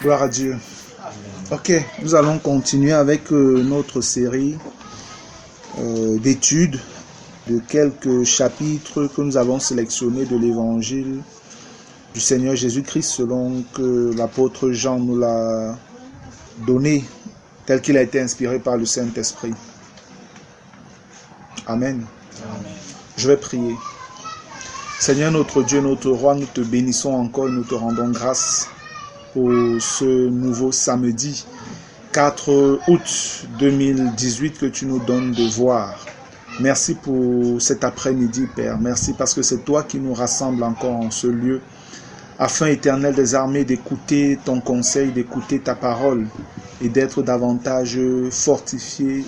Gloire à Dieu. Ok, nous allons continuer avec notre série d'études de quelques chapitres que nous avons sélectionnés de l'évangile du Seigneur Jésus-Christ selon que l'apôtre Jean nous l'a donné, tel qu'il a été inspiré par le Saint-Esprit. Amen. Amen. Je vais prier. Seigneur notre Dieu, notre Roi, nous te bénissons encore et nous te rendons grâce pour ce nouveau samedi 4 août 2018 que tu nous donnes de voir. Merci pour cet après-midi, Père. Merci parce que c'est toi qui nous rassembles encore en ce lieu, afin, Éternel des armées, d'écouter ton conseil, d'écouter ta parole et d'être davantage fortifiés,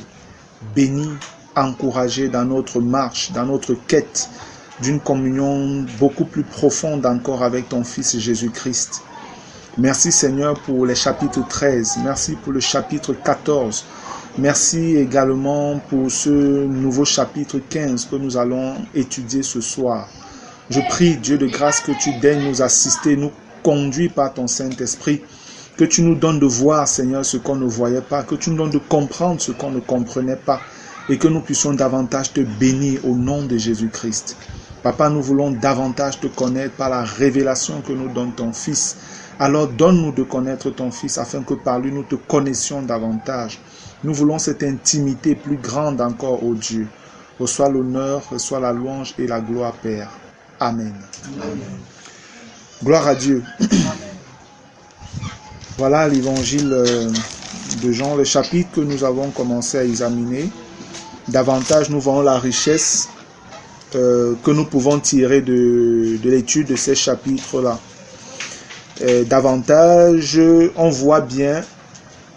bénis, encouragés dans notre marche, dans notre quête d'une communion beaucoup plus profonde encore avec ton Fils Jésus-Christ. Merci Seigneur pour les chapitres 13, merci pour le chapitre 14, merci également pour ce nouveau chapitre 15 que nous allons étudier ce soir. Je prie Dieu de grâce que tu daignes nous assister, nous conduire par ton Saint-Esprit, que tu nous donnes de voir Seigneur ce qu'on ne voyait pas, que tu nous donnes de comprendre ce qu'on ne comprenait pas et que nous puissions davantage te bénir au nom de Jésus-Christ. Papa, nous voulons davantage te connaître par la révélation que nous donne ton Fils. Alors donne-nous de connaître ton Fils afin que par lui nous te connaissions davantage. Nous voulons cette intimité plus grande encore, ô Dieu. Reçois l'honneur, reçois la louange et la gloire, Père. Amen. Amen. Gloire à Dieu. Voilà l'évangile de Jean, le chapitre que nous avons commencé à examiner. Davantage, nous voyons la richesse que nous pouvons tirer de l'étude de ces chapitres-là. Davantage, on voit bien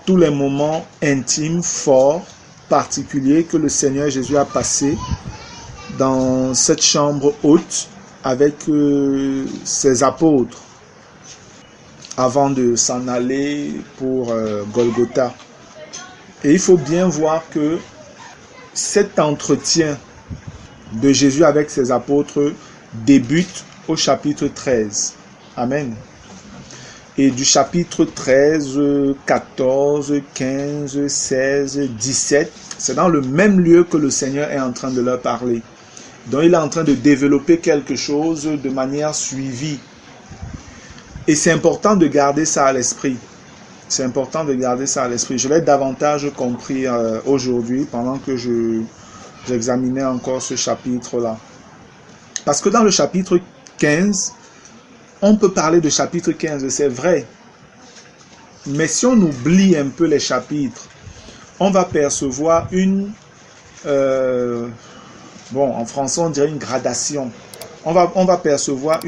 tous les moments intimes, forts, particuliers que le Seigneur Jésus a passé dans cette chambre haute avec ses apôtres avant de s'en aller pour Golgotha. Et il faut bien voir que cet entretien de Jésus avec ses apôtres débute au chapitre 13. Amen. Et du chapitre 13, 14, 15, 16, 17, c'est dans le même lieu que le Seigneur est en train de leur parler. Donc il est en train de développer quelque chose de manière suivie. Et c'est important de garder ça à l'esprit. C'est important de garder ça à l'esprit. Je l'ai davantage compris aujourd'hui pendant que j'examinais encore ce chapitre-là. Parce que dans le chapitre 15, on peut parler de chapitre 15, c'est vrai. Mais si on oublie un peu les chapitres, on va percevoir en français on dirait une gradation. On va percevoir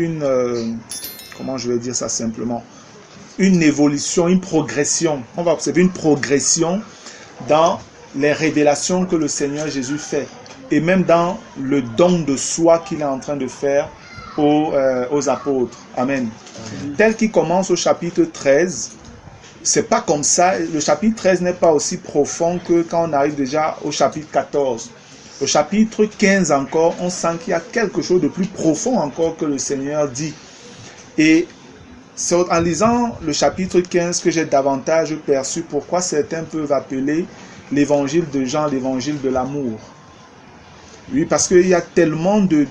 comment je vais dire ça simplement, une évolution, une progression. On va observer une progression dans les révélations que le Seigneur Jésus fait et même dans le don de soi qu'il est en train de faire aux apôtres. Amen. Tel qu'il commence au chapitre 13, c'est pas comme ça. Le chapitre 13 n'est pas aussi profond que quand on arrive déjà au chapitre 14. Au chapitre 15 encore, on sent qu'il y a quelque chose de plus profond encore que le Seigneur dit. Et c'est en lisant le chapitre 15 que j'ai davantage perçu pourquoi certains peuvent appeler l'évangile de Jean l'évangile de l'amour. Oui, parce qu'il y a tellement de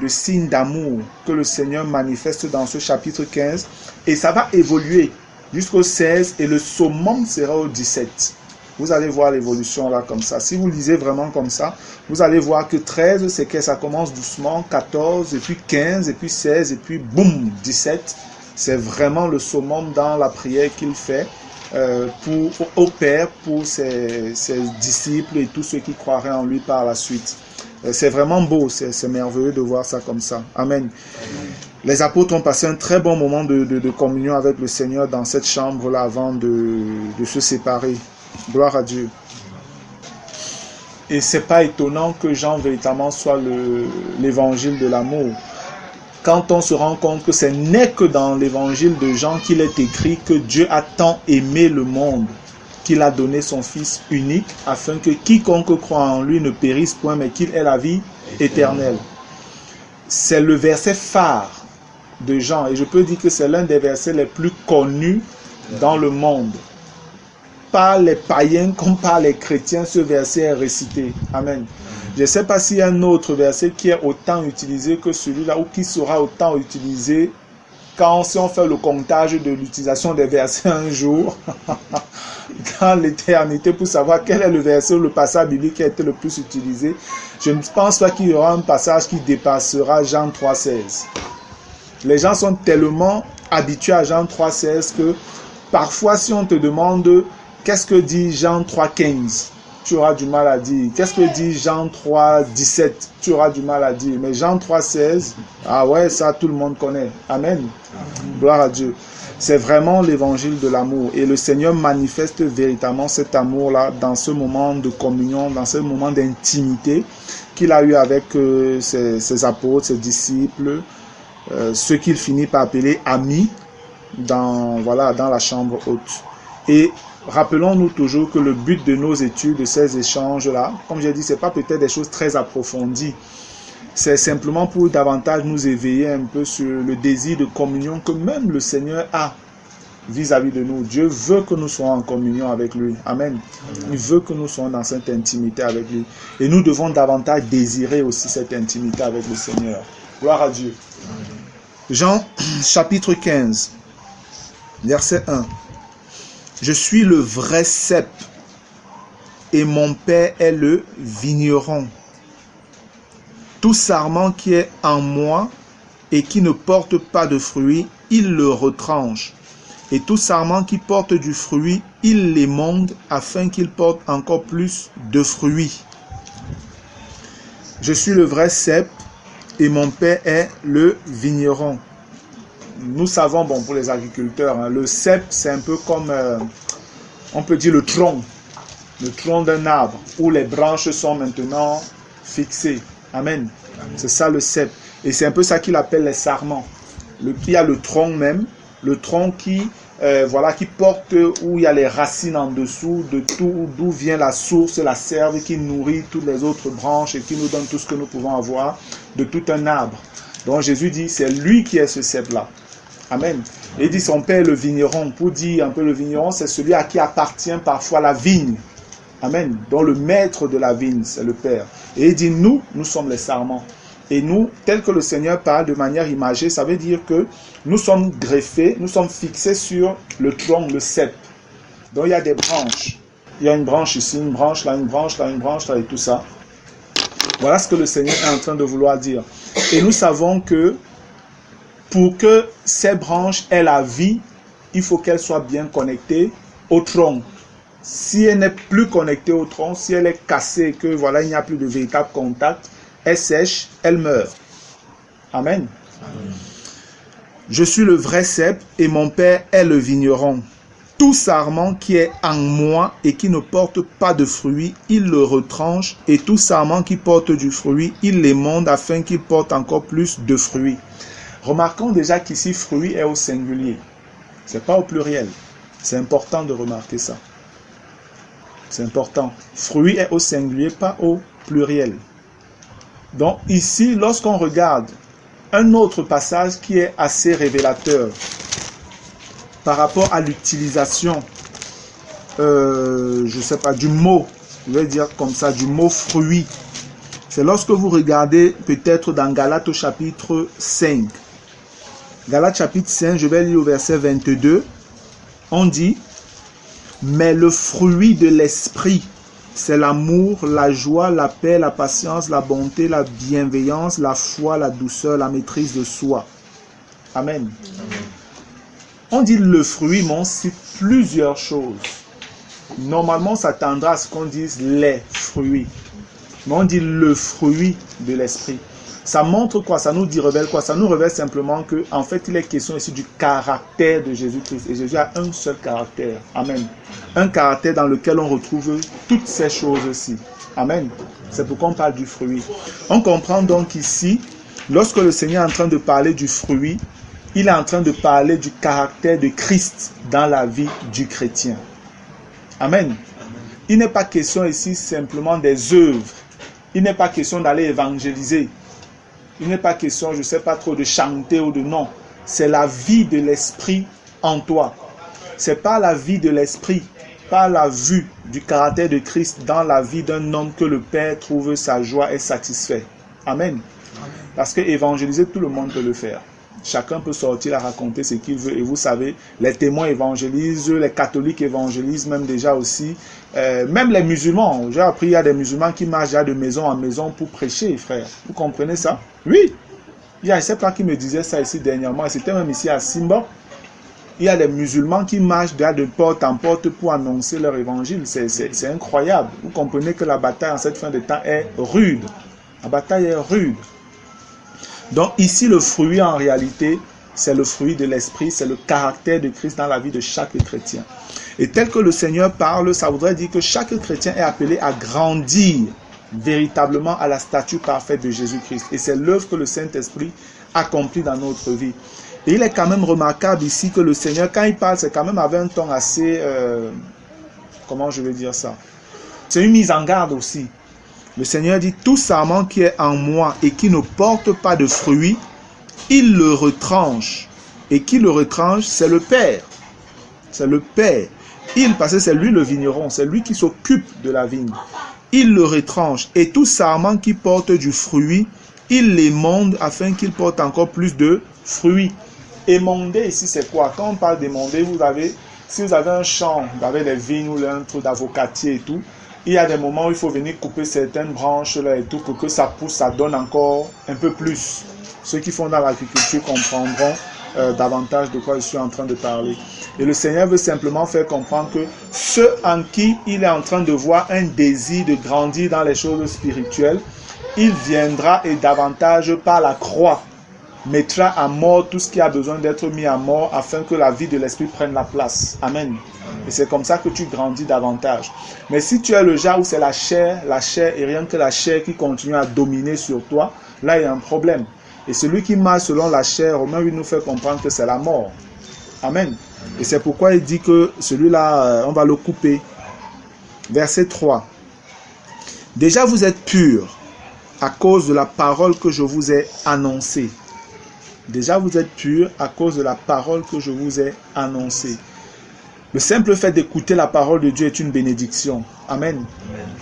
signes d'amour que le Seigneur manifeste dans ce chapitre 15 et ça va évoluer jusqu'au 16 et le summum sera au 17. Vous allez voir l'évolution là comme ça. Si vous lisez vraiment comme ça, vous allez voir que 13 c'est que ça commence doucement, 14 et puis 15 et puis 16 et puis boum, 17. C'est vraiment le summum dans la prière qu'il fait au Père pour ses disciples et tous ceux qui croiraient en lui par la suite. C'est vraiment beau, c'est merveilleux de voir ça comme ça. Amen. Les apôtres ont passé un très bon moment de communion avec le Seigneur dans cette chambre-là avant de se séparer. Gloire à Dieu. Et c'est pas étonnant que Jean véritablement soit l'évangile de l'amour. Quand on se rend compte que ce n'est que dans l'évangile de Jean qu'il est écrit que Dieu a tant aimé le monde qu'il a donné son Fils unique afin que quiconque croit en lui ne périsse point mais qu'il ait la vie éternelle. C'est le verset phare de Jean et je peux dire que c'est l'un des versets les plus connus dans le monde. Par les païens comme par les chrétiens, ce verset est récité. Amen. Je ne sais pas s'il y a un autre verset qui est autant utilisé que celui-là ou qui sera autant utilisé si on fait le comptage de l'utilisation des versets un jour dans l'éternité pour savoir quel est le verset ou le passage biblique qui a été le plus utilisé. Je ne pense pas qu'il y aura un passage qui dépassera Jean 3,16. Les gens sont tellement habitués à Jean 3,16 que parfois si on te demande qu'est-ce que dit Jean 3,15, tu auras du mal à dire. Qu'est-ce que dit Jean 3,17, tu auras du mal à dire. Mais Jean 3,16, ah ouais, ça tout le monde connaît. Amen. Gloire à Dieu. C'est vraiment l'évangile de l'amour. Et le Seigneur manifeste véritablement cet amour-là dans ce moment de communion, dans ce moment d'intimité qu'il a eu avec ses apôtres, ses disciples, ceux qu'il finit par appeler amis dans la chambre haute. Et rappelons-nous toujours que le but de nos études, de ces échanges-là, comme j'ai dit, ce n'est pas peut-être des choses très approfondies. C'est simplement pour davantage nous éveiller un peu sur le désir de communion que même le Seigneur a vis-à-vis de nous. Dieu veut que nous soyons en communion avec lui. Amen. Il veut que nous soyons dans cette intimité avec lui. Et nous devons davantage désirer aussi cette intimité avec le Seigneur. Gloire à Dieu. Jean chapitre 15, verset 1. Je suis le vrai cep et mon Père est le vigneron. Tout sarment qui est en moi et qui ne porte pas de fruit, il le retranche. Et tout sarment qui porte du fruit, il l'émonde afin qu'il porte encore plus de fruits. Je suis le vrai cep et mon Père est le vigneron. Nous savons, bon, pour les agriculteurs, hein, le cep, c'est un peu comme, on peut dire le tronc d'un arbre, où les branches sont maintenant fixées. Amen. C'est ça le cep. Et c'est un peu ça qu'il appelle les sarments. Il y a le tronc même, le tronc qui porte, où il y a les racines en dessous, de tout, d'où vient la source, la sève qui nourrit toutes les autres branches et qui nous donne tout ce que nous pouvons avoir de tout un arbre. Donc Jésus dit, c'est lui qui est ce cep-là. Amen. Et il dit son Père le vigneron. Pour dire un peu le vigneron, c'est celui à qui appartient parfois la vigne. Amen. Donc le maître de la vigne, c'est le Père. Et il dit nous sommes les sarments. Et nous, tel que le Seigneur parle de manière imagée, ça veut dire que nous sommes greffés, nous sommes fixés sur le tronc, le cep. Donc il y a des branches. Il y a une branche ici, une branche là, une branche là, une branche là et tout ça. Voilà ce que le Seigneur est en train de vouloir dire. Et nous savons que pour que ces branches aient la vie, il faut qu'elles soient bien connectées au tronc. Si elle n'est plus connectée au tronc, si elle est cassée, que voilà, il n'y a plus de véritable contact, elle sèche, elle meurt. Amen. Amen. Je suis le vrai cep et mon Père est le vigneron. Tout sarment qui est en moi et qui ne porte pas de fruit, il le retranche, et tout sarment qui porte du fruit, il l'émonde afin qu'il porte encore plus de fruits. Remarquons déjà qu'ici, fruit est au singulier. Ce n'est pas au pluriel. C'est important de remarquer ça. C'est important. Fruit est au singulier, pas au pluriel. Donc ici, lorsqu'on regarde un autre passage qui est assez révélateur par rapport à l'utilisation, du mot, je vais dire comme ça, du mot fruit. C'est lorsque vous regardez peut-être dans Galates au chapitre 5. Galates chapitre 5, je vais lire au verset 22. On dit, mais le fruit de l'esprit, c'est l'amour, la joie, la paix, la patience, la bonté, la bienveillance, la foi, la douceur, la maîtrise de soi. Amen. Amen. On dit le fruit, mais on cite plusieurs choses. Normalement, ça tendra à ce qu'on dise les fruits. Mais on dit le fruit de l'esprit. Ça montre quoi? Ça nous révèle quoi? Ça nous révèle simplement que, en fait, il est question ici du caractère de Jésus-Christ. Et Jésus a un seul caractère. Amen. Un caractère dans lequel on retrouve toutes ces choses-ci. Amen. C'est pourquoi on parle du fruit. On comprend donc ici, lorsque le Seigneur est en train de parler du fruit, il est en train de parler du caractère de Christ dans la vie du chrétien. Amen. Il n'est pas question ici simplement des œuvres. Il n'est pas question d'aller évangéliser. Il n'est pas question, je ne sais pas trop, de chanter ou de non. C'est la vie de l'esprit en toi. c'est par la vie de l'esprit, par la vue du caractère de Christ dans la vie d'un homme que le Père trouve sa joie et satisfait. Amen. Parce que évangéliser, tout le monde peut le faire. Chacun peut sortir à raconter ce qu'il veut. Et vous savez, les témoins évangélisent, les catholiques évangélisent même déjà aussi. Même les musulmans. J'ai appris, il y a des musulmans qui marchent de maison en maison pour prêcher, frère. Vous comprenez ça? Oui. Il y a, je ne sais pas qui me disait ça ici dernièrement. C'était même ici à Simba. Il y a des musulmans qui marchent de porte en porte pour annoncer leur évangile. C'est incroyable. Vous comprenez que la bataille en cette fin de temps est rude. La bataille est rude. Donc ici, le fruit en réalité, c'est le fruit de l'esprit, c'est le caractère de Christ dans la vie de chaque chrétien. Et tel que le Seigneur parle, ça voudrait dire que chaque chrétien est appelé à grandir véritablement à la stature parfaite de Jésus-Christ. Et c'est l'œuvre que le Saint-Esprit accomplit dans notre vie. Et il est quand même remarquable ici que le Seigneur, quand il parle, c'est quand même avec un ton assez... comment je vais dire ça? C'est une mise en garde aussi. Le Seigneur dit, tout sarment qui est en moi et qui ne porte pas de fruits, il le retranche. Et qui le retranche, c'est le Père. C'est le Père. Parce que c'est lui le vigneron, c'est lui qui s'occupe de la vigne. Il le retranche. Et tout sarment qui porte du fruit, il l'émonde afin qu'il porte encore plus de fruits. Émonder ici, c'est quoi? Quand on parle d'émonder, si vous avez un champ, vous avez des vignes ou un truc d'avocatier et tout, il y a des moments où il faut venir couper certaines branches là et tout pour que ça pousse, ça donne encore un peu plus. Ceux qui font dans l'agriculture comprendront davantage de quoi je suis en train de parler. Et le Seigneur veut simplement faire comprendre que ceux en qui il est en train de voir un désir de grandir dans les choses spirituelles, il viendra et davantage par la croix mettra à mort tout ce qui a besoin d'être mis à mort afin que la vie de l'esprit prenne la place. Amen. Et c'est comme ça que tu grandis davantage. Mais si tu es le genre où c'est la chair et rien que la chair qui continue à dominer sur toi, là il y a un problème. Et celui qui marche selon la chair, Romain 8 nous fait comprendre que c'est la mort. Amen. Et c'est pourquoi il dit que celui-là, on va le couper. Verset 3. Déjà vous êtes purs à cause de la parole que je vous ai annoncée. Déjà vous êtes purs à cause de la parole que je vous ai annoncée. Le simple fait d'écouter la parole de Dieu est une bénédiction. Amen.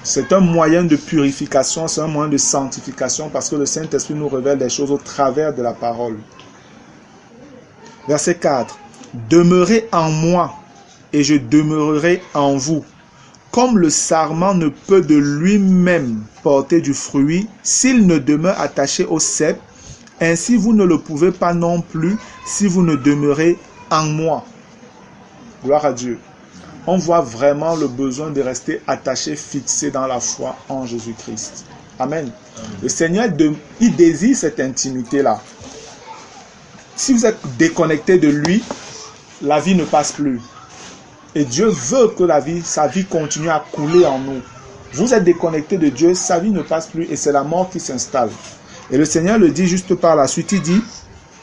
C'est un moyen de purification, c'est un moyen de sanctification parce que le Saint-Esprit nous révèle des choses au travers de la parole. Verset 4. Demeurez en moi et je demeurerai en vous. Comme le sarment ne peut de lui-même porter du fruit s'il ne demeure attaché au cep, ainsi vous ne le pouvez pas non plus si vous ne demeurez en moi. Gloire à Dieu. On voit vraiment le besoin de rester attaché, fixé dans la foi en Jésus-Christ. Amen. Le Seigneur, il désire cette intimité-là. Si vous êtes déconnecté de lui, la vie ne passe plus. Et Dieu veut que sa vie continue à couler en nous. Vous êtes déconnecté de Dieu, sa vie ne passe plus et c'est la mort qui s'installe. Et le Seigneur le dit juste par la suite, il dit,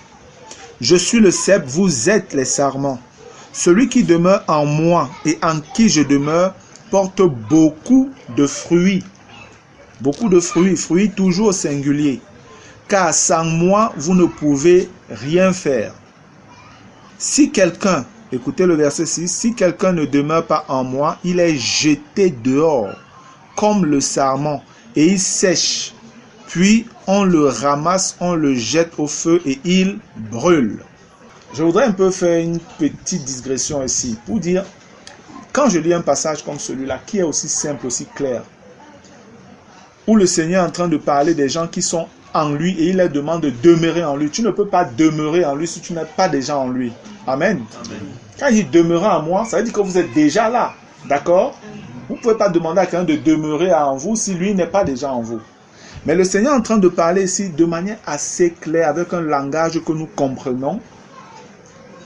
« Je suis le cep, vous êtes les sarments. Celui qui demeure en moi et en qui je demeure porte beaucoup de fruits. » Beaucoup de fruits, fruits toujours singuliers. « Car sans moi, vous ne pouvez rien faire. » Si quelqu'un, écoutez le verset 6, « Si quelqu'un ne demeure pas en moi, il est jeté dehors, comme le sarment, et il sèche. Puis on le ramasse, on le jette au feu et il brûle. » Je voudrais un peu faire une petite digression ici pour dire, quand je lis un passage comme celui-là, qui est aussi simple, aussi clair, où le Seigneur est en train de parler des gens qui sont en lui et il leur demande de demeurer en lui. Tu ne peux pas demeurer en lui si tu n'es pas déjà en lui. Amen. Amen. Quand il demeura en moi, ça veut dire que vous êtes déjà là. D'accord? Vous ne pouvez pas demander à quelqu'un de demeurer en vous si lui n'est pas déjà en vous. Mais le Seigneur est en train de parler ici de manière assez claire, avec un langage que nous comprenons.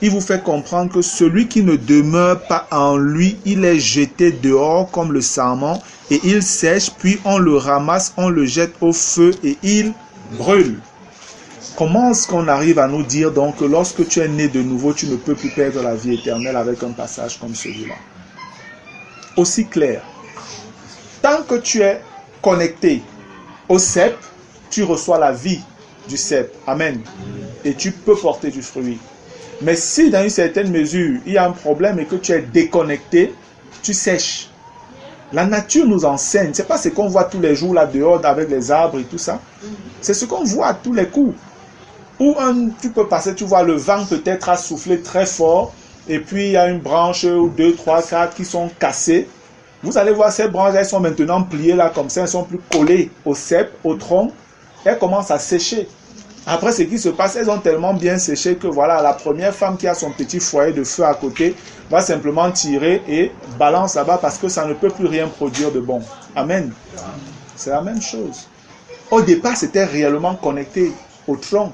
Il vous fait comprendre que celui qui ne demeure pas en lui, il est jeté dehors comme le sarment et il sèche, puis on le ramasse, on le jette au feu et il brûle. Comment est-ce qu'on arrive à nous dire donc que lorsque tu es né de nouveau, tu ne peux plus perdre la vie éternelle avec un passage comme celui-là? Aussi clair. Tant que tu es connecté au cep, tu reçois la vie du cep. Amen. Et tu peux porter du fruit. Mais si dans une certaine mesure, il y a un problème et que tu es déconnecté, tu sèches. La nature nous enseigne. Ce n'est pas ce qu'on voit tous les jours là dehors avec les arbres et tout ça. C'est ce qu'on voit à tous les coups. Ou tu peux passer, tu vois le vent peut-être a soufflé très fort et puis il y a une branche ou 2, 3, 4 qui sont cassées. Vous allez voir ces branches, elles sont maintenant pliées là comme ça, elles sont plus collées au cep, au tronc. Elles commencent à sécher. Après, ce qui se passe, elles ont tellement bien séché que voilà, la première femme qui a son petit foyer de feu à côté va simplement tirer et balance là-bas parce que ça ne peut plus rien produire de bon. Amen. C'est la même chose. Au départ, c'était réellement connecté au tronc.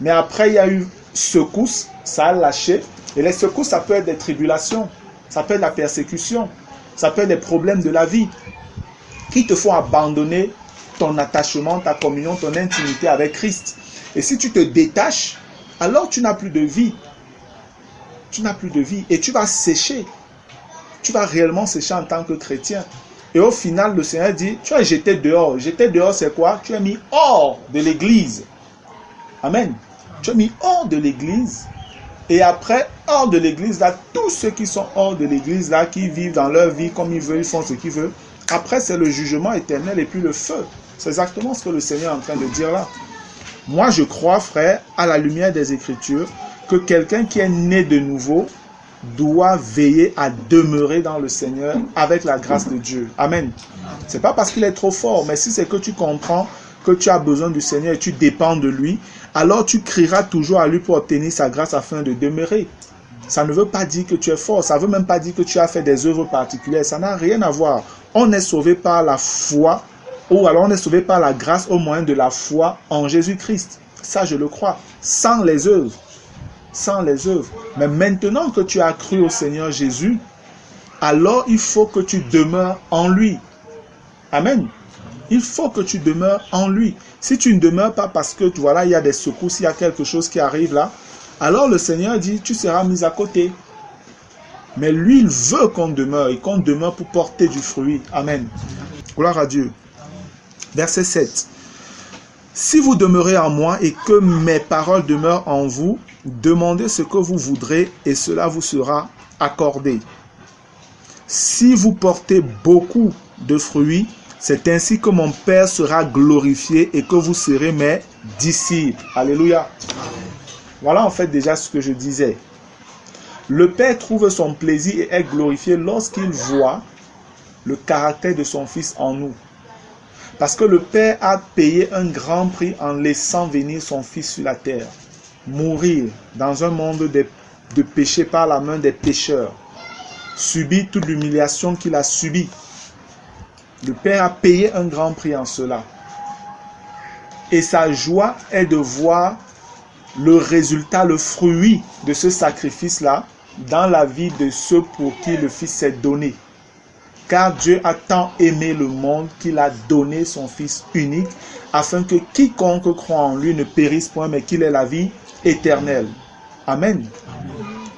Mais après, il y a eu secousse, ça a lâché. Et les secousses, ça peut être des tribulations, ça peut être la persécution, ça peut être des problèmes de la vie qui te font abandonner ton attachement, ta communion, ton intimité avec Christ. Et si tu te détaches, alors tu n'as plus de vie. Tu n'as plus de vie et tu vas sécher. Tu vas réellement sécher en tant que chrétien. Et au final, le Seigneur dit, tu as jeté dehors. Jeter dehors, c'est quoi? Tu as mis hors de l'église. Amen. Tu as mis hors de l'église. Et après, hors de l'église, là, tous ceux qui sont hors de l'église, là, qui vivent dans leur vie comme ils veulent, ils font ce qu'ils veulent. Après, c'est le jugement éternel et puis le feu. C'est exactement ce que le Seigneur est en train de dire là. Moi, je crois, frère, à la lumière des Écritures, que quelqu'un qui est né de nouveau doit veiller à demeurer dans le Seigneur avec la grâce de Dieu. Amen. C'est pas parce qu'il est trop fort, mais si c'est que tu comprends que tu as besoin du Seigneur et tu dépends de lui, alors tu crieras toujours à lui pour obtenir sa grâce afin de demeurer. Ça ne veut pas dire que tu es fort, ça ne veut même pas dire que tu as fait des œuvres particulières, ça n'a rien à voir. On est sauvé par la foi, ou alors on est sauvé par la grâce au moyen de la foi en Jésus-Christ. Ça, je le crois, sans les œuvres. Sans les œuvres. Mais maintenant que tu as cru au Seigneur Jésus, alors il faut que tu demeures en lui. Amen. Il faut que tu demeures en lui. Si tu ne demeures pas parce que voilà, il y a des secousses, il y a quelque chose qui arrive là, alors le Seigneur dit, tu seras mis à côté. Mais lui, il veut qu'on demeure et qu'on demeure pour porter du fruit. Amen. Gloire à Dieu. Verset 7. Si vous demeurez en moi et que mes paroles demeurent en vous, demandez ce que vous voudrez et cela vous sera accordé. Si vous portez beaucoup de fruits, c'est ainsi que mon Père sera glorifié et que vous serez mes disciples. Alléluia. Voilà en fait déjà ce que je disais. Le Père trouve son plaisir et est glorifié lorsqu'il voit le caractère de son Fils en nous. Parce que le Père a payé un grand prix en laissant venir son Fils sur la terre. Mourir dans un monde de péché par la main des pécheurs. Subir toute l'humiliation qu'il a subie. Le Père a payé un grand prix en cela. Et sa joie est de voir le résultat, le fruit de ce sacrifice-là dans la vie de ceux pour qui le Fils s'est donné. Car Dieu a tant aimé le monde qu'il a donné son Fils unique afin que quiconque croit en lui ne périsse point mais qu'il ait la vie éternelle. Amen.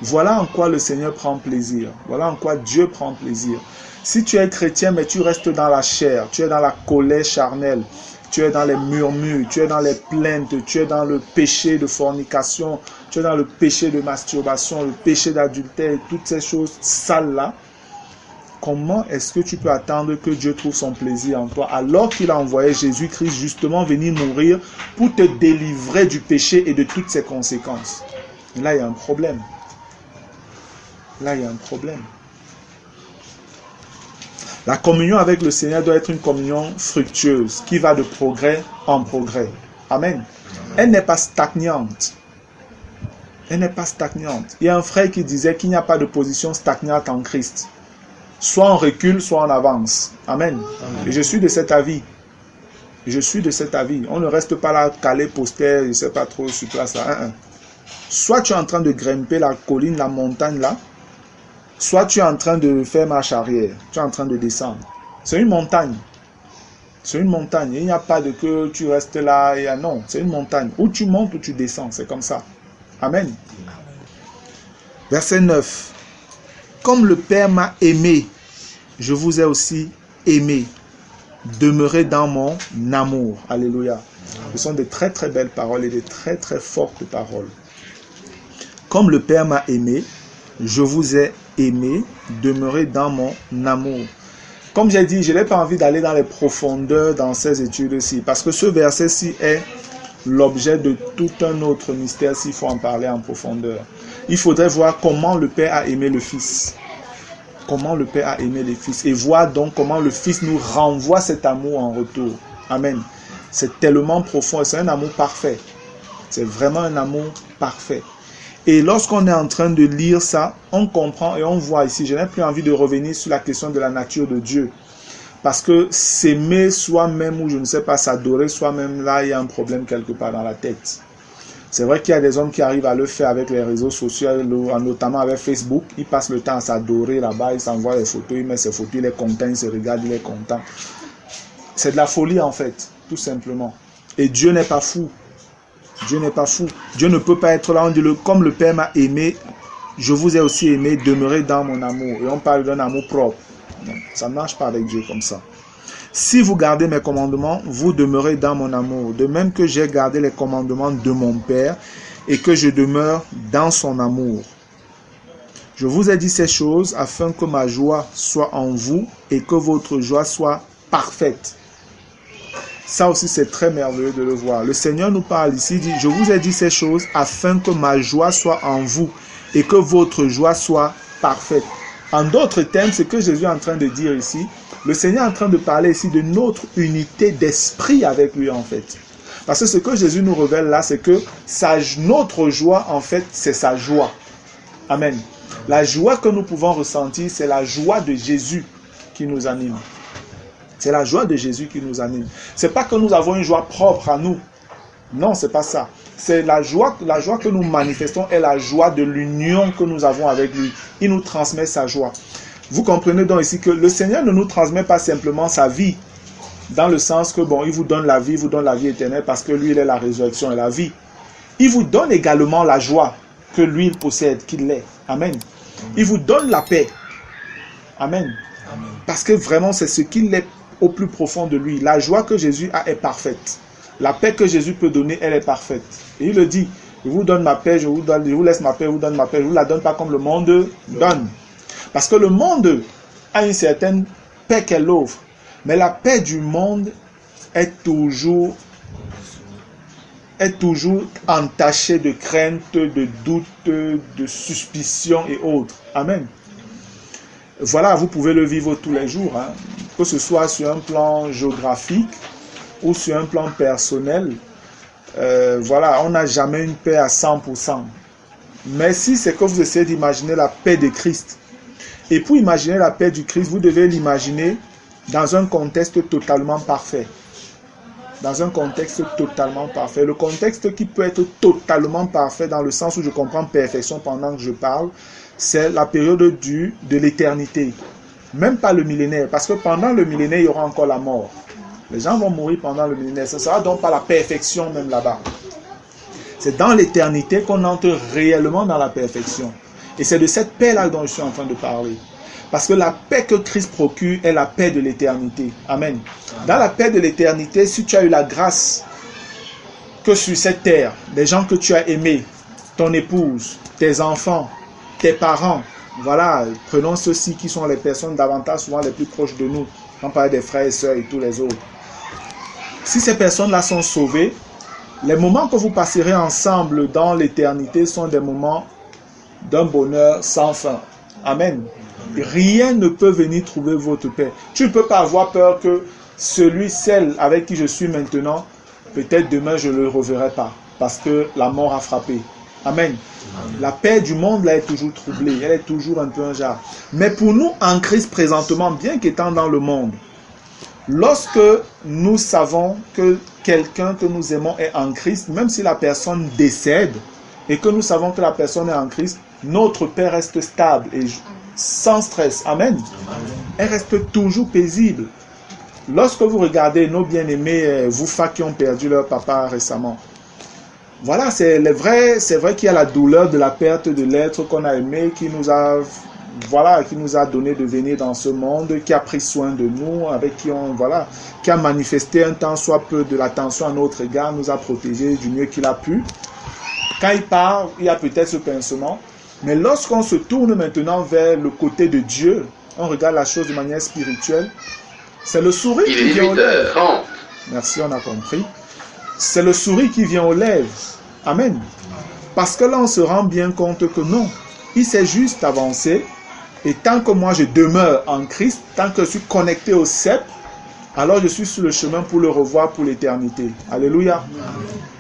Voilà en quoi le Seigneur prend plaisir. Voilà en quoi Dieu prend plaisir. Si tu es chrétien mais tu restes dans la chair, tu es dans la colère charnelle, tu es dans les murmures, tu es dans les plaintes, tu es dans le péché de fornication, tu es dans le péché de masturbation, le péché d'adultère, toutes ces choses sales-là, comment est-ce que tu peux attendre que Dieu trouve son plaisir en toi alors qu'il a envoyé Jésus-Christ justement venir mourir pour te délivrer du péché et de toutes ses conséquences? Et là, il y a un problème. Là, il y a un problème. La communion avec le Seigneur doit être une communion fructueuse qui va de progrès en progrès. Amen. Elle n'est pas stagnante. Elle n'est pas stagnante. Il y a un frère qui disait qu'il n'y a pas de position stagnante en Christ. Soit on recule, soit on avance. Amen. Amen. Et je suis de cet avis. Je suis de cet avis. On ne reste pas là calé, poster, je ne sais pas trop sur place là. Soit tu es en train de grimper la colline, la montagne là, soit tu es en train de faire marche arrière. Tu es en train de descendre. C'est une montagne. C'est une montagne. Il n'y a pas de que tu restes là. Non, c'est une montagne. Ou tu montes ou tu descends. C'est comme ça. Amen. Verset 9. Comme le Père m'a aimé, je vous ai aussi aimé. Demeurez dans mon amour. Alléluia. Ce sont de très très belles paroles et de très très fortes paroles. Comme le Père m'a aimé, je vous ai aimé, demeurez dans mon amour. Comme j'ai dit, je n'ai pas envie d'aller dans les profondeurs dans ces études-ci, parce que ce verset-ci est l'objet de tout un autre mystère s'il faut en parler en profondeur. Il faudrait voir comment le Père a aimé le Fils. Comment le Père a aimé le Fils. Et voir donc comment le Fils nous renvoie cet amour en retour. Amen. C'est tellement profond et c'est un amour parfait. C'est vraiment un amour parfait. Et lorsqu'on est en train de lire ça, on comprend et on voit ici, je n'ai plus envie de revenir sur la question de la nature de Dieu. Parce que s'aimer soi-même ou je ne sais pas, s'adorer soi-même, là, il y a un problème quelque part dans la tête. C'est vrai qu'il y a des hommes qui arrivent à le faire avec les réseaux sociaux, notamment avec Facebook. Ils passent le temps à s'adorer là-bas, ils s'envoient des photos, ils mettent ses photos, il est content, il se regarde, il est content. C'est de la folie en fait, tout simplement. Et Dieu n'est pas fou. Dieu n'est pas fou. Dieu ne peut pas être là. On dit, comme le Père m'a aimé, je vous ai aussi aimé, demeurez dans mon amour. Et on parle d'un amour propre. Non, ça ne marche pas avec Dieu comme ça. Si vous gardez mes commandements, vous demeurez dans mon amour. De même que j'ai gardé les commandements de mon Père et que je demeure dans son amour. Je vous ai dit ces choses afin que ma joie soit en vous et que votre joie soit parfaite. Ça aussi, c'est très merveilleux de le voir. Le Seigneur nous parle ici, il dit, je vous ai dit ces choses afin que ma joie soit en vous et que votre joie soit parfaite. En d'autres termes, ce que Jésus est en train de dire ici, le Seigneur est en train de parler ici de notre unité d'esprit avec lui en fait. Parce que ce que Jésus nous révèle là, c'est que notre joie en fait, c'est sa joie. Amen. La joie que nous pouvons ressentir, c'est la joie de Jésus qui nous anime. C'est la joie de Jésus qui nous anime. C'est pas que nous avons une joie propre à nous. Non, c'est pas ça. C'est la joie que nous manifestons est la joie de l'union que nous avons avec lui. Il nous transmet sa joie. Vous comprenez donc ici que le Seigneur ne nous transmet pas simplement sa vie, dans le sens que bon, il vous donne la vie éternelle parce que lui, il est la résurrection et la vie. Il vous donne également la joie que lui, il possède, qu'il est. Amen. Il vous donne la paix. Amen. Parce que vraiment, c'est ce qu'il est au plus profond de lui. La joie que Jésus a est parfaite. La paix que Jésus peut donner, elle est parfaite. Et il le dit, je vous donne ma paix, je vous laisse ma paix, je vous donne ma paix, je ne vous la donne pas comme le monde donne. Parce que le monde a une certaine paix qu'elle offre. Mais la paix du monde est toujours entachée de crainte, de doute, de suspicion et autres. Amen. Voilà, vous pouvez le vivre tous les jours, hein. Que ce soit sur un plan géographique ou sur un plan personnel. Voilà, on n'a jamais une paix à 100%. Mais si c'est que vous essayez d'imaginer la paix de Christ, et pour imaginer la paix du Christ, vous devez l'imaginer dans un contexte totalement parfait. Dans un contexte totalement parfait. Le contexte qui peut être totalement parfait dans le sens où je comprends perfection pendant que je parle, c'est la période de l'éternité. Même pas le millénaire, parce que pendant le millénaire, il y aura encore la mort. Les gens vont mourir pendant le millénaire. Ce ne sera donc pas la perfection même là-bas. C'est dans l'éternité qu'on entre réellement dans la perfection. Et c'est de cette paix-là dont je suis en train de parler. Parce que la paix que Christ procure est la paix de l'éternité. Amen. Dans la paix de l'éternité, si tu as eu la grâce que sur cette terre, les gens que tu as aimés, ton épouse, tes enfants, tes parents, voilà, prenons ceux-ci qui sont les personnes davantage souvent les plus proches de nous. On parle des frères et sœurs et tous les autres. Si ces personnes-là sont sauvées, les moments que vous passerez ensemble dans l'éternité sont des moments d'un bonheur sans fin. Amen. Rien ne peut venir trouver votre paix. Tu ne peux pas avoir peur que celle avec qui je suis maintenant, peut-être demain je ne le reverrai pas, parce que la mort a frappé. Amen. La paix du monde là est toujours troublée, elle est toujours un peu un genre. Mais pour nous en Christ présentement, bien qu'étant dans le monde, lorsque nous savons que quelqu'un que nous aimons est en Christ, même si la personne décède et que nous savons que la personne est en Christ, notre paix reste stable et sans stress. Amen. Elle reste toujours paisible. Lorsque vous regardez nos bien-aimés Woufa qui ont perdu leur papa récemment, voilà, c'est vrai qu'il y a la douleur de la perte de l'être qu'on a aimé, qui nous a donné de venir dans ce monde, qui a pris soin de nous, avec qui a manifesté un tant soit peu de l'attention à notre égard, nous a protégés du mieux qu'il a pu. Quand il parle, il y a peut-être ce pincement. Mais lorsqu'on se tourne maintenant vers le côté de Dieu, on regarde la chose de manière spirituelle, c'est le sourire qui vient aux lèvres. Merci, on a compris. C'est le sourire qui vient aux lèvres. Amen. Parce que là, on se rend bien compte que non, il s'est juste avancé. Et tant que moi, je demeure en Christ, tant que je suis connecté au cep, alors je suis sur le chemin pour le revoir pour l'éternité. Alléluia.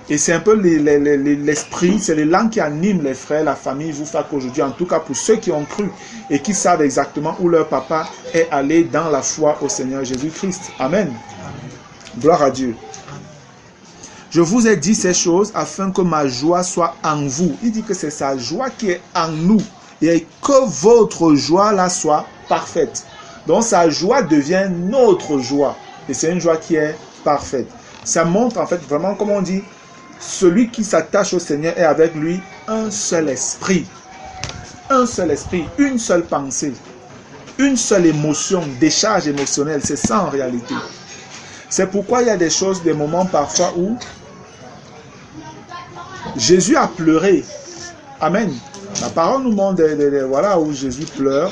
Et c'est un peu l'esprit, c'est l'élan qui anime les frères, la famille, vous fait qu'aujourd'hui, en tout cas pour ceux qui ont cru et qui savent exactement où leur papa est allé dans la foi au Seigneur Jésus-Christ. Amen. Gloire à Dieu. Je vous ai dit ces choses afin que ma joie soit en vous. Il dit que c'est sa joie qui est en nous et que votre joie là soit parfaite. Donc sa joie devient notre joie et c'est une joie qui est parfaite. Ça montre en fait vraiment, comme on dit, celui qui s'attache au Seigneur est avec lui un seul esprit. Un seul esprit, une seule pensée, une seule émotion, décharge émotionnelle. C'est ça en réalité. C'est pourquoi il y a des choses, des moments parfois où Jésus a pleuré. Amen. La parole nous montre voilà où Jésus pleure.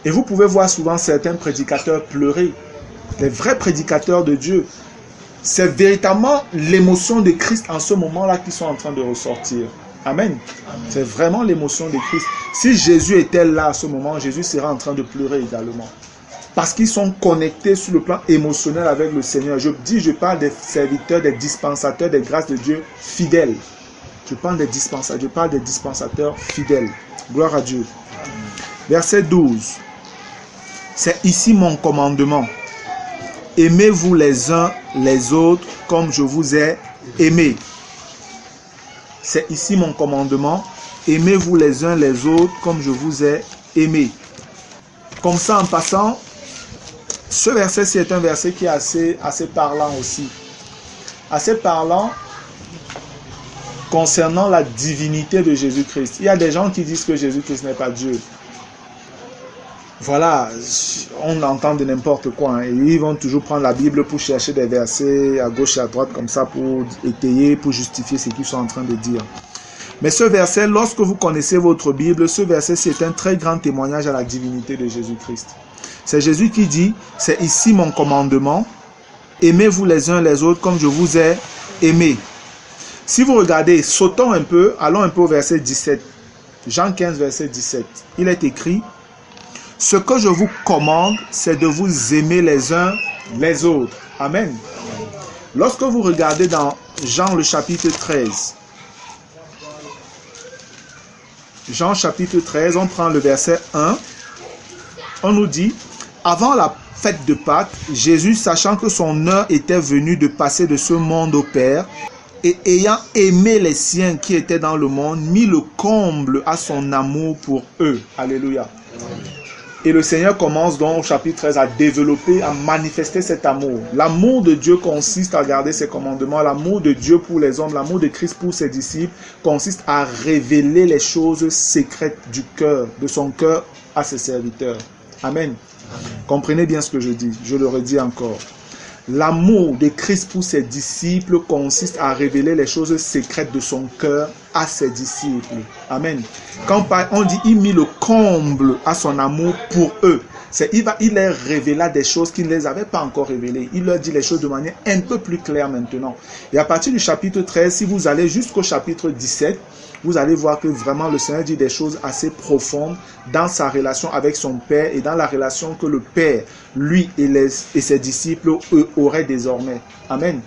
Et vous pouvez voir souvent certains prédicateurs pleurer. Les vrais prédicateurs de Dieu. C'est véritablement l'émotion de Christ en ce moment-là qui sont en train de ressortir. Amen. C'est vraiment l'émotion de Christ. Si Jésus était là à ce moment, Jésus serait en train de pleurer également. Parce qu'ils sont connectés sur le plan émotionnel avec le Seigneur. Je parle des serviteurs, des dispensateurs des grâces de Dieu fidèles. Je parle des dispensateurs fidèles. Gloire à Dieu. Verset 12. C'est ici mon commandement. Aimez-vous les uns les autres comme je vous ai aimé. C'est ici mon commandement. Aimez-vous les uns les autres comme je vous ai aimé. Comme ça, en passant, ce verset-ci est un verset qui est assez parlant aussi. Assez parlant concernant la divinité de Jésus-Christ. Il y a des gens qui disent que Jésus-Christ n'est pas Dieu. Voilà, on entend de n'importe quoi. Et ils vont toujours prendre la Bible pour chercher des versets à gauche et à droite comme ça pour étayer, pour justifier ce qu'ils sont en train de dire. Mais ce verset, lorsque vous connaissez votre Bible, ce verset, c'est un très grand témoignage à la divinité de Jésus-Christ. C'est Jésus qui dit, c'est ici mon commandement, aimez-vous les uns les autres comme je vous ai aimé. Si vous regardez, sautons un peu, allons un peu au verset 17. Jean 15, verset 17. Il est écrit, ce que je vous commande, c'est de vous aimer les uns les autres. Amen. Lorsque vous regardez dans Jean le chapitre 13, Jean chapitre 13, on prend le verset 1, on nous dit, avant la fête de Pâques, Jésus, sachant que son heure était venue de passer de ce monde au Père, et ayant aimé les siens qui étaient dans le monde, mit le comble à son amour pour eux. Alléluia. Et le Seigneur commence donc au chapitre 13 à développer, à manifester cet amour. L'amour de Dieu consiste à garder ses commandements. L'amour de Dieu pour les hommes, l'amour de Christ pour ses disciples consiste à révéler les choses secrètes du cœur, de son cœur à ses serviteurs. Amen. Comprenez bien ce que je dis. Je le redis encore. L'amour de Christ pour ses disciples consiste à révéler les choses secrètes de son cœur à ses disciples. Amen. Quand on dit il mit le comble à son amour pour eux, il leur révéla des choses qu'il ne les avait pas encore révélées. Il leur dit les choses de manière un peu plus claire maintenant. Et à partir du chapitre 13, si vous allez jusqu'au chapitre 17, vous allez voir que vraiment le Seigneur dit des choses assez profondes dans sa relation avec son Père et dans la relation que le Père, lui et ses disciples, eux, auraient désormais. Amen.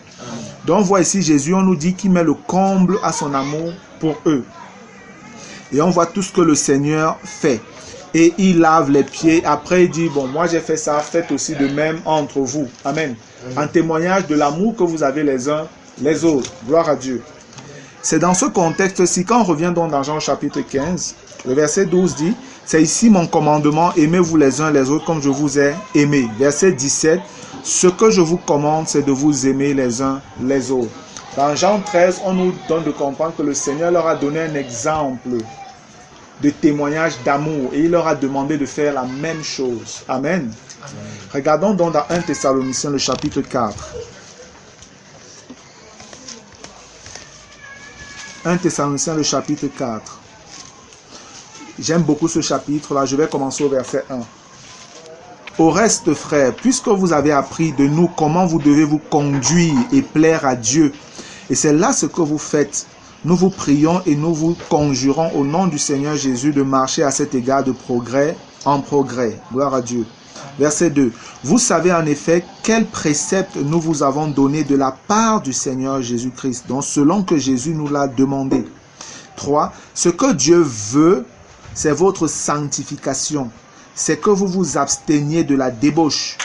Donc on voit ici Jésus, on nous dit qu'il met le comble à son amour pour eux. Et on voit tout ce que le Seigneur fait. Et il lave les pieds. Après il dit, bon, moi j'ai fait ça, faites aussi de même entre vous. Amen. En témoignage de l'amour que vous avez les uns les autres. Gloire à Dieu. C'est dans ce contexte-ci, quand on revient donc dans Jean chapitre 15, le verset 12 dit, c'est ici mon commandement, aimez-vous les uns les autres comme je vous ai aimé. Verset 17, ce que je vous commande, c'est de vous aimer les uns les autres. Dans Jean 13, on nous donne de comprendre que le Seigneur leur a donné un exemple de témoignage d'amour et il leur a demandé de faire la même chose. Amen. Amen. Regardons donc dans 1 Thessaloniciens, le chapitre 4. 1 Thessaloniciens, le chapitre 4. J'aime beaucoup ce chapitre-là. Je vais commencer au verset 1. Au reste, frères, puisque vous avez appris de nous comment vous devez vous conduire et plaire à Dieu, et c'est là ce que vous faites, nous vous prions et nous vous conjurons au nom du Seigneur Jésus de marcher à cet égard de progrès en progrès. Gloire à Dieu. Verset 2. Vous savez en effet quels préceptes nous vous avons donnés de la part du Seigneur Jésus-Christ, donc selon que Jésus nous l'a demandé. 3. Ce que Dieu veut, c'est votre sanctification. C'est que vous vous absteniez de la débauche.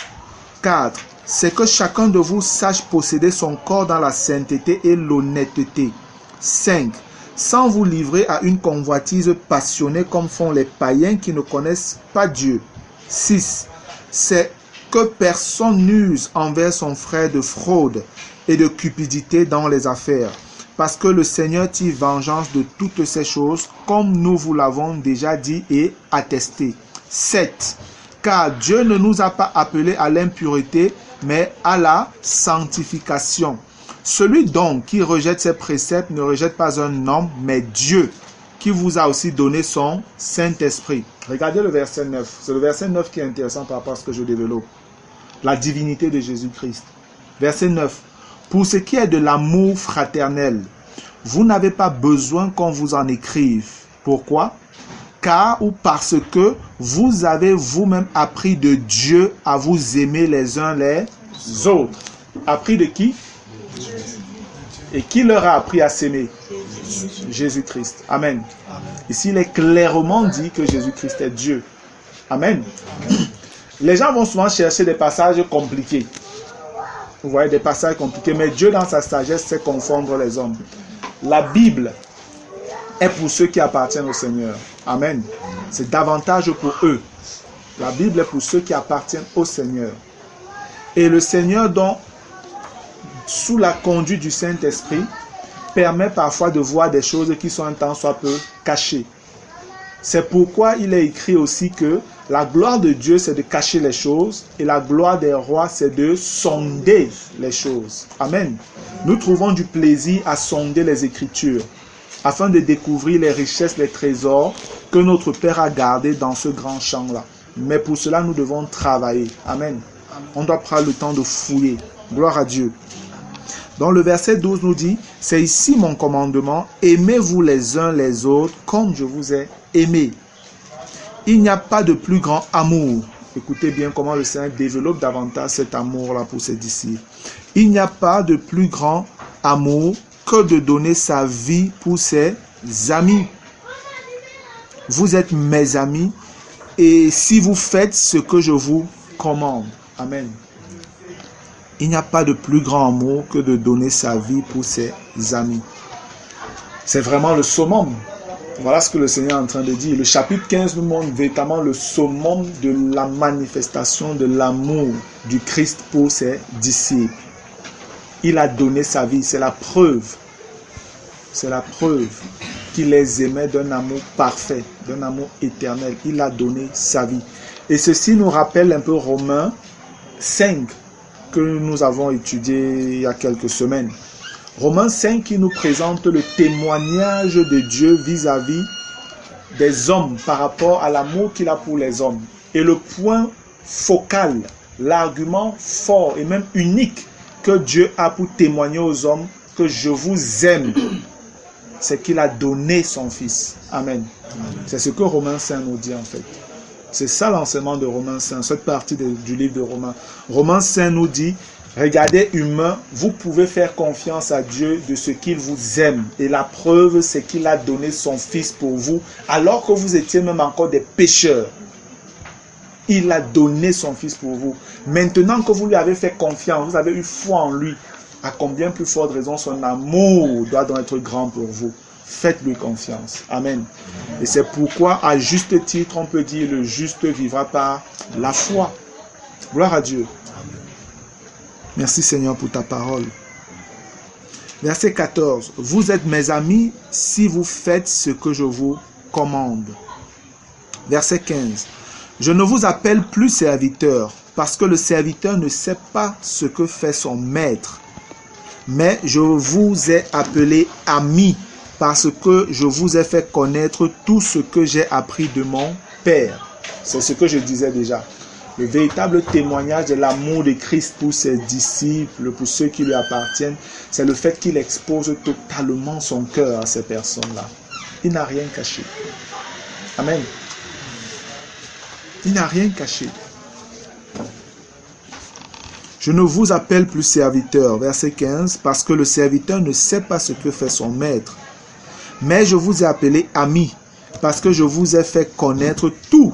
4. C'est que chacun de vous sache posséder son corps dans la sainteté et l'honnêteté. 5. Sans vous livrer à une convoitise passionnée comme font les païens qui ne connaissent pas Dieu. 6. C'est que personne n'use envers son frère de fraude et de cupidité dans les affaires, parce que le Seigneur tire vengeance de toutes ces choses, comme nous vous l'avons déjà dit et attesté. 7. Car Dieu ne nous a pas appelés à l'impureté, mais à la sanctification. Celui donc qui rejette ses préceptes ne rejette pas un homme, mais Dieu, qui vous a aussi donné son Saint-Esprit. Regardez le verset 9. C'est le verset 9 qui est intéressant par rapport à ce que je développe. La divinité de Jésus-Christ. Verset 9. Pour ce qui est de l'amour fraternel, vous n'avez pas besoin qu'on vous en écrive. Pourquoi? Car ou parce que vous avez vous-même appris de Dieu à vous aimer les uns les autres. Appris de qui? Et qui leur a appris à s'aimer? Jésus-Christ. Amen. Ici, il est clairement dit que Jésus-Christ est Dieu. Amen. Les gens vont souvent chercher des passages compliqués. Vous voyez, des passages compliqués. Mais Dieu, dans sa sagesse, sait confondre les hommes. La Bible est pour ceux qui appartiennent au Seigneur. Amen. C'est davantage pour eux. La Bible est pour ceux qui appartiennent au Seigneur. Et le Seigneur, donc, sous la conduite du Saint-Esprit, permet parfois de voir des choses qui sont un temps soit peu cachées. C'est pourquoi il est écrit aussi que la gloire de Dieu, c'est de cacher les choses, et la gloire des rois, c'est de sonder les choses. Amen. Nous trouvons du plaisir à sonder les Écritures, afin de découvrir les richesses, les trésors que notre Père a gardés dans ce grand champ-là. Mais pour cela, nous devons travailler. Amen. On doit prendre le temps de fouiller. Gloire à Dieu. Donc le verset 12 nous dit, c'est ici mon commandement, aimez-vous les uns les autres comme je vous ai aimé. Il n'y a pas de plus grand amour. Écoutez bien comment le Seigneur développe davantage cet amour-là pour ses disciples. Il n'y a pas de plus grand amour que de donner sa vie pour ses amis. Vous êtes mes amis et si vous faites ce que je vous commande. Amen. Il n'y a pas de plus grand amour que de donner sa vie pour ses amis. C'est vraiment le summum. Voilà ce que le Seigneur est en train de dire. Le chapitre 15 nous montre véritablement le summum de la manifestation de l'amour du Christ pour ses disciples. Il a donné sa vie. C'est la preuve. C'est la preuve qu'il les aimait d'un amour parfait, d'un amour éternel. Il a donné sa vie. Et ceci nous rappelle un peu Romains 5 que nous avons étudié il y a quelques semaines. Romains 5 qui nous présente le témoignage de Dieu vis-à-vis des hommes par rapport à l'amour qu'il a pour les hommes. Et le point focal, l'argument fort et même unique que Dieu a pour témoigner aux hommes que je vous aime, c'est qu'il a donné son Fils. Amen. C'est ce que Romains 5 nous dit en fait. C'est ça l'enseignement de Romains 5, cette partie du livre de Romains. Romains 5 nous dit, regardez humain, vous pouvez faire confiance à Dieu de ce qu'il vous aime. Et la preuve, c'est qu'il a donné son Fils pour vous, alors que vous étiez même encore des pécheurs. Il a donné son Fils pour vous. Maintenant que vous lui avez fait confiance, vous avez eu foi en lui, à combien plus forte raison son amour doit donc être grand pour vous. Faites-lui confiance. Amen. Et c'est pourquoi, à juste titre, on peut dire le juste vivra par la foi. Gloire à Dieu. Merci Seigneur pour ta parole. Verset 14. Vous êtes mes amis si vous faites ce que je vous commande. Verset 15. Je ne vous appelle plus serviteur parce que le serviteur ne sait pas ce que fait son maître. Mais je vous ai appelé amis parce que je vous ai fait connaître tout ce que j'ai appris de mon Père. C'est ce que je disais déjà. Le véritable témoignage de l'amour de Christ pour ses disciples, pour ceux qui lui appartiennent, c'est le fait qu'il expose totalement son cœur à ces personnes-là. Il n'a rien caché. Amen. Il n'a rien caché. Je ne vous appelle plus serviteur, verset 15, parce que le serviteur ne sait pas ce que fait son maître. Mais je vous ai appelé ami, parce que je vous ai fait connaître tout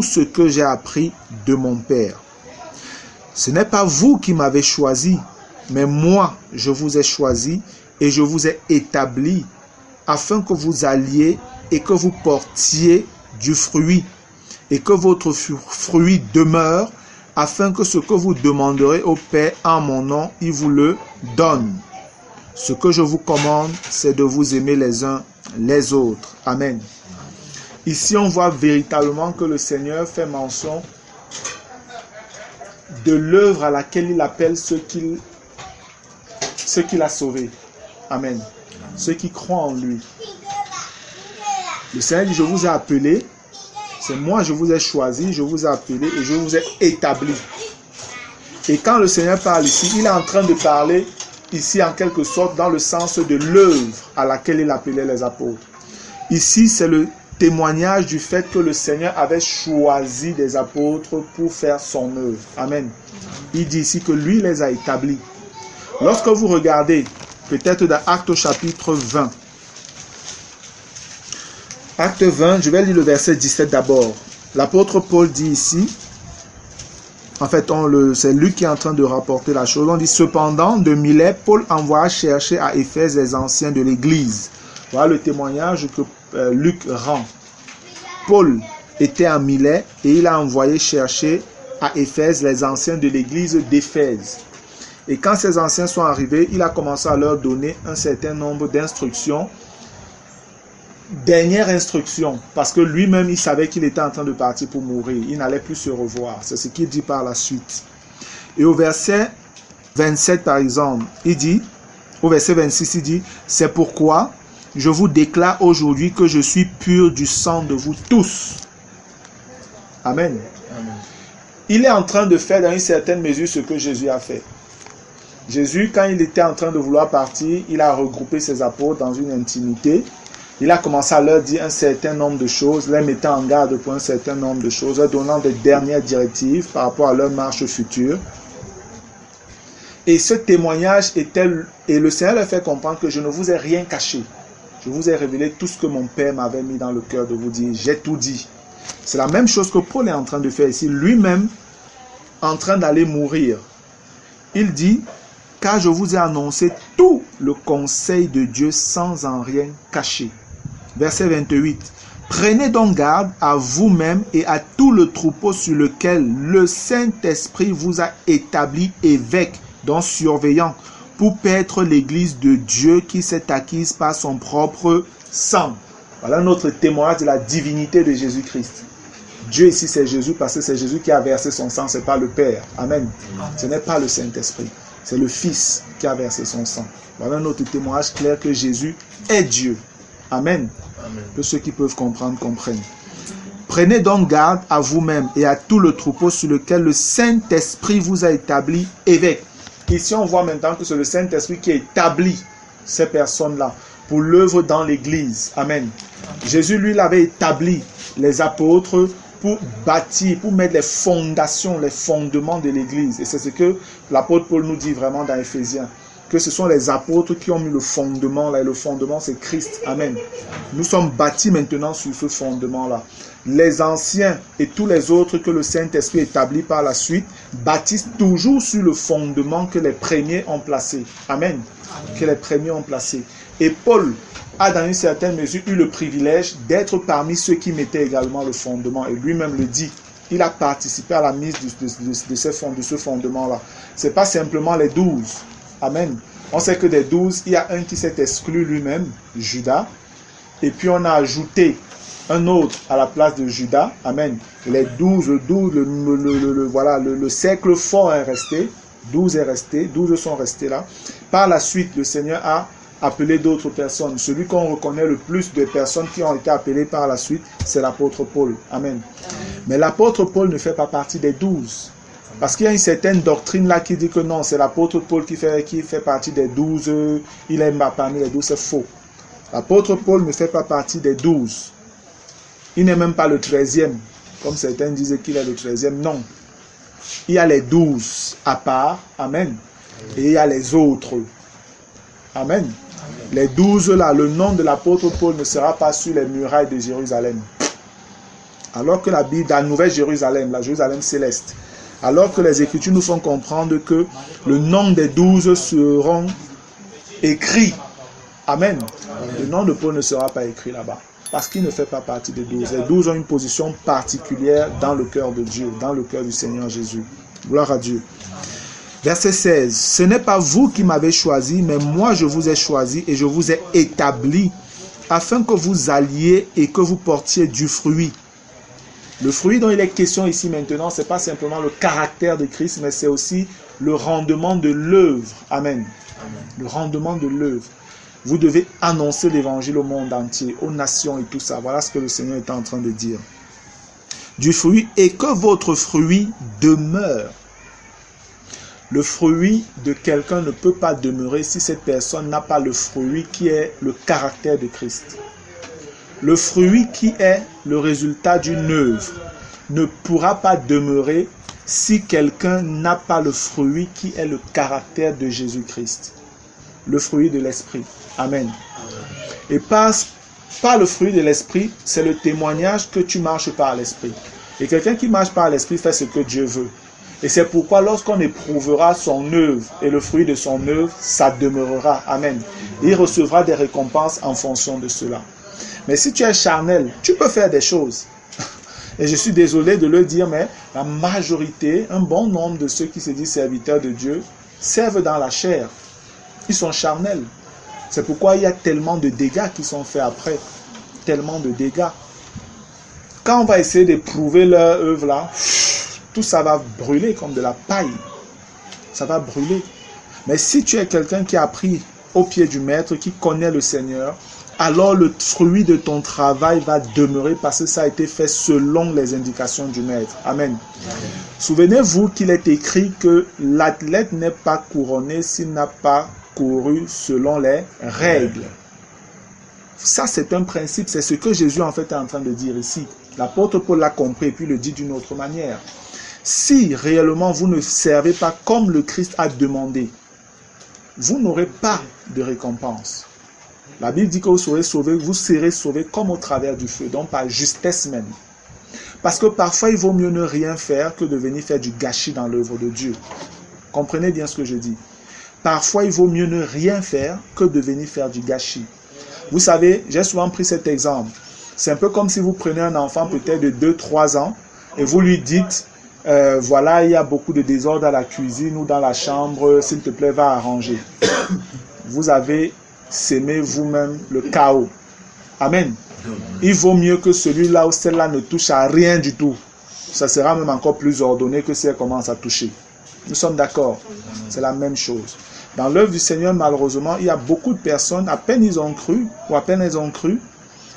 ce que j'ai appris de mon Père. Ce n'est pas vous qui m'avez choisi, mais moi, je vous ai choisi et je vous ai établi afin que vous alliez et que vous portiez du fruit et que votre fruit demeure, afin que ce que vous demanderez au Père en mon nom, il vous le donne. Ce que je vous commande, c'est de vous aimer les uns les autres. Amen. Ici, on voit véritablement que le Seigneur fait mention de l'œuvre à laquelle il appelle ceux qu'il a sauvés. Amen. Ceux qui croient en lui. Le Seigneur dit, je vous ai appelé, c'est moi, je vous ai choisi, je vous ai appelé et je vous ai établi. Et quand le Seigneur parle ici, il est en train de parler ici en quelque sorte dans le sens de l'œuvre à laquelle il appelait les apôtres. Ici, c'est le témoignage du fait que le Seigneur avait choisi des apôtres pour faire son œuvre. Amen. Il dit ici que lui les a établis. Lorsque vous regardez, peut-être dans Actes chapitre 20, Acte 20, je vais lire le verset 17 d'abord. L'apôtre Paul dit ici, en fait, c'est Luc qui est en train de rapporter la chose. On dit, cependant, de Milet, Paul envoya chercher à Éphèse les anciens de l'Église. Voilà le témoignage que Luc rend. Paul était à Milet et il a envoyé chercher à Éphèse les anciens de l'Église d'Éphèse. Et quand ces anciens sont arrivés, il a commencé à leur donner un certain nombre d'instructions. Dernière instruction, parce que lui-même, il savait qu'il était en train de partir pour mourir. Il n'allait plus se revoir. C'est ce qu'il dit par la suite. Et au verset 27, par exemple, il dit, au verset 26, il dit, c'est pourquoi je vous déclare aujourd'hui que je suis pur du sang de vous tous. Amen. Amen. Il est en train de faire dans une certaine mesure ce que Jésus a fait. Jésus, quand il était en train de vouloir partir, il a regroupé ses apôtres dans une intimité. Il a commencé à leur dire un certain nombre de choses, les mettant en garde pour un certain nombre de choses, leur donnant des dernières directives par rapport à leur marche future. Et ce témoignage était, et le Seigneur leur fait comprendre que je ne vous ai rien caché. Je vous ai révélé tout ce que mon Père m'avait mis dans le cœur de vous dire. J'ai tout dit. C'est la même chose que Paul est en train de faire ici, lui-même en train d'aller mourir. Il dit, car je vous ai annoncé tout le conseil de Dieu sans en rien cacher. Verset 28. Prenez donc garde à vous-même et à tout le troupeau sur lequel le Saint-Esprit vous a établi évêque, donc surveillant, pour paître l'église de Dieu qui s'est acquise par son propre sang. Voilà notre témoignage de la divinité de Jésus-Christ. Dieu ici c'est Jésus parce que c'est Jésus qui a versé son sang, ce n'est pas le Père. Amen. Ce n'est pas le Saint-Esprit, c'est le Fils qui a versé son sang. Voilà notre témoignage clair que Jésus est Dieu. Amen. Amen. Que ceux qui peuvent comprendre, comprennent. Prenez donc garde à vous-même et à tout le troupeau sur lequel le Saint-Esprit vous a établi évêque. Ici, on voit maintenant que c'est le Saint-Esprit qui établit ces personnes-là pour l'œuvre dans l'Église. Amen. Jésus, lui, l'avait établi, les apôtres, pour bâtir, pour mettre les fondations, les fondements de l'Église. Et c'est ce que l'apôtre Paul nous dit vraiment dans Éphésiens. Que ce sont les apôtres qui ont mis le fondement là, et le fondement c'est Christ. Amen. Nous sommes bâtis maintenant sur ce fondement-là. Les anciens et tous les autres que le Saint-Esprit établit par la suite bâtissent toujours sur le fondement que les premiers ont placé. Amen. Que les premiers ont placé. Et Paul a dans une certaine mesure eu le privilège d'être parmi ceux qui mettaient également le fondement. Et lui-même le dit. Il a participé à la mise de ce fondement-là. Ce n'est pas simplement les 12. Amen. On sait que des 12, il y a un qui s'est exclu lui-même, Judas. Et puis on a ajouté un autre à la place de Judas. Amen. Les 12, le cercle fort est resté. 12 est resté. 12 sont restés là. Par la suite, le Seigneur a appeler d'autres personnes. Celui qu'on reconnaît le plus de personnes qui ont été appelées par la suite, c'est l'apôtre Paul. Amen. Mais l'apôtre Paul ne fait pas partie des 12. Parce qu'il y a une certaine doctrine là qui dit que non, c'est l'apôtre Paul qui fait partie des 12, il est parmi les 12, c'est faux. L'apôtre Paul ne fait pas partie des 12. Il n'est même pas le 13e, comme certains disaient qu'il est le 13e. Non. Il y a les 12 à part, amen, et il y a les autres. Amen. Les 12 là, le nom de l'apôtre Paul ne sera pas sur les murailles de Jérusalem. Alors que la Bible, la nouvelle Jérusalem, la Jérusalem céleste, alors que les Écritures nous font comprendre que le nom des 12 seront écrits. Amen. Le nom de Paul ne sera pas écrit là-bas. Parce qu'il ne fait pas partie des 12. Les 12 ont une position particulière dans le cœur de Dieu, dans le cœur du Seigneur Jésus. Gloire à Dieu. Verset 16. Ce n'est pas vous qui m'avez choisi, mais moi je vous ai choisi et je vous ai établi afin que vous alliez et que vous portiez du fruit. Le fruit dont il est question ici maintenant, ce n'est pas simplement le caractère de Christ, mais c'est aussi le rendement de l'œuvre. Amen. Le rendement de l'œuvre. Vous devez annoncer l'évangile au monde entier, aux nations et tout ça. Voilà ce que le Seigneur est en train de dire. Du fruit et que votre fruit demeure. Le fruit de quelqu'un ne peut pas demeurer si cette personne n'a pas le fruit qui est le caractère de Christ. Le fruit qui est le résultat d'une œuvre ne pourra pas demeurer si quelqu'un n'a pas le fruit qui est le caractère de Jésus-Christ. Le fruit de l'esprit. Amen. Et par le fruit de l'esprit, c'est le témoignage que tu marches par l'esprit. Et quelqu'un qui marche par l'esprit fait ce que Dieu veut. Et c'est pourquoi lorsqu'on éprouvera son œuvre et le fruit de son œuvre, ça demeurera. Amen. Et il recevra des récompenses en fonction de cela. Mais si tu es charnel, tu peux faire des choses. Et je suis désolé de le dire, mais la majorité, un bon nombre de ceux qui se disent serviteurs de Dieu, servent dans la chair. Ils sont charnels. C'est pourquoi il y a tellement de dégâts qui sont faits après. Tellement de dégâts. Quand on va essayer d'éprouver leur œuvre là, tout ça va brûler comme de la paille. Ça va brûler. Mais si tu es quelqu'un qui a appris au pied du maître, qui connaît le Seigneur, alors le fruit de ton travail va demeurer parce que ça a été fait selon les indications du maître. Amen. Souvenez-vous qu'il est écrit que l'athlète n'est pas couronné s'il n'a pas couru selon les règles. Ça, c'est un principe. C'est ce que Jésus en fait est en train de dire ici. L'apôtre Paul l'a compris et puis le dit d'une autre manière. Si réellement vous ne servez pas comme le Christ a demandé, vous n'aurez pas de récompense. La Bible dit que vous serez sauvés comme au travers du feu, donc par justesse même. Parce que parfois, il vaut mieux ne rien faire que de venir faire du gâchis dans l'œuvre de Dieu. Comprenez bien ce que je dis. Parfois, il vaut mieux ne rien faire que de venir faire du gâchis. Vous savez, j'ai souvent pris cet exemple. C'est un peu comme si vous prenez un enfant peut-être de 2-3 ans et vous lui dites, voilà, il y a beaucoup de désordre à la cuisine ou dans la chambre, s'il te plaît, va arranger. Vous avez s'aimer vous-même le chaos. Amen. Il vaut mieux que celui-là ou celle-là ne touche à rien du tout. Ça sera même encore plus ordonné que si elle commence à toucher. Nous sommes d'accord. C'est la même chose. Dans l'œuvre du Seigneur, malheureusement, il y a beaucoup de personnes, à peine ils ont cru, ou à peine elles ont cru,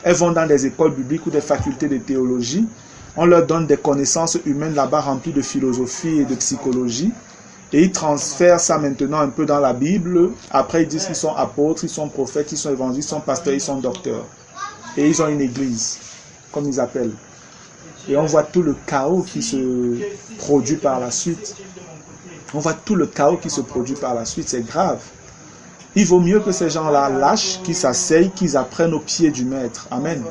elles vont dans des écoles bibliques ou des facultés de théologie. On leur donne des connaissances humaines là-bas remplies de philosophie et de psychologie. Et ils transfèrent ça maintenant un peu dans la Bible. Après, ils disent qu'ils sont apôtres, ils sont prophètes, ils sont évangélistes, ils sont pasteurs, ils sont docteurs. Et ils ont une église, comme ils appellent. Et on voit tout le chaos qui se produit par la suite. On voit tout le chaos qui se produit par la suite. C'est grave. Il vaut mieux que ces gens-là lâchent, qu'ils s'asseyent, qu'ils apprennent au pied du maître. Amen.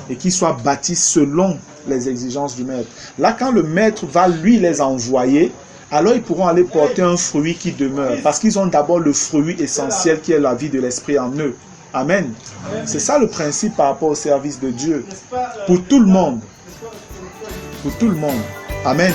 Et qu'ils soient bâtis selon les exigences du maître. Là, quand le maître va lui les envoyer, alors ils pourront aller porter un fruit qui demeure. Parce qu'ils ont d'abord le fruit essentiel qui est la vie de l'esprit en eux. Amen. C'est ça le principe par rapport au service de Dieu. Pour tout le monde. Pour tout le monde. Amen.